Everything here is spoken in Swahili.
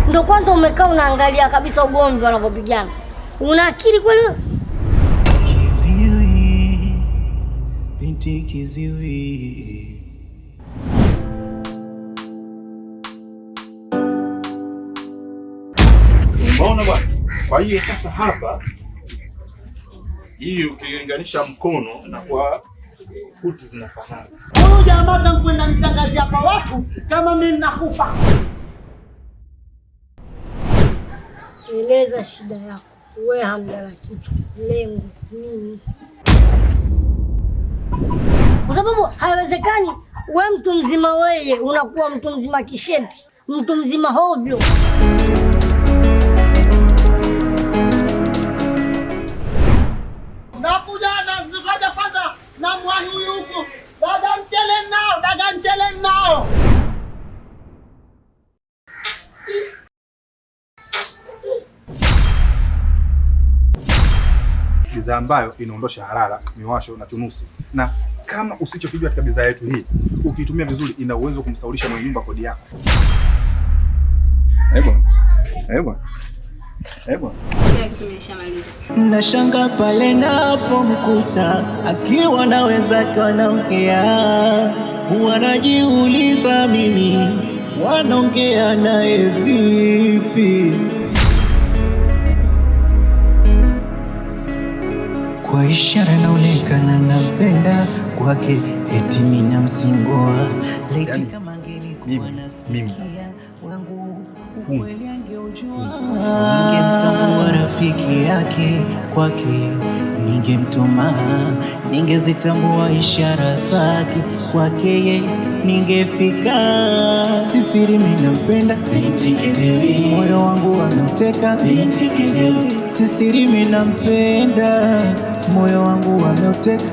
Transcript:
Ndio kwanza umekaa unaangalia kabisa ugomvi wanavyopigana. Una akili kweli wewe? Kiziwi, binti kiziwi. Unaona bwana? Kwa hiyo sasa hapa hii ukilinganisha mkono na kwa futi zinafanana. Huyu jamaa tankwenda mtangazia hapa watu kama mimi nakufa. Eleza shida yako. Wewe hamna la kitu. Lengo nini? Kwa sababu haiwezekani wewe mtu mzima wewe unakuwa mtu mzima kisheti, mtu mzima hovyo. Nakuja na nikaja kwanza na mwahi huyu huko. Daga mchele nao. Bidhaa ambayo inaondosha harara, miwasho na chunusi. Na kama usichokijua katika bidhaa yetu hii, ukiitumia vizuri ina uwezo kumsaulisha mwenye nyumba kodi yako. Ebo. Kila kitu nimeshamaliza. Nashanga pale napomkuta akiwa na wenzake wanaongea, wanajiuliza mimi wanaongea naye vipi? Kwa ishara naonekana napenda kwake, eti mimi namsingoa. Laiti kama angelikuwa nasikia wangu ukweli angeujua. Ningemtambua rafiki yake kwake, ningemtuma, ningezitambua ishara zake kwake, ye ningefika. Sisiri mimi nampenda binti kiziwi, moyo wangu ameuteka binti kiziwi. Sisiri mimi nampenda, moyo wangu ameuteka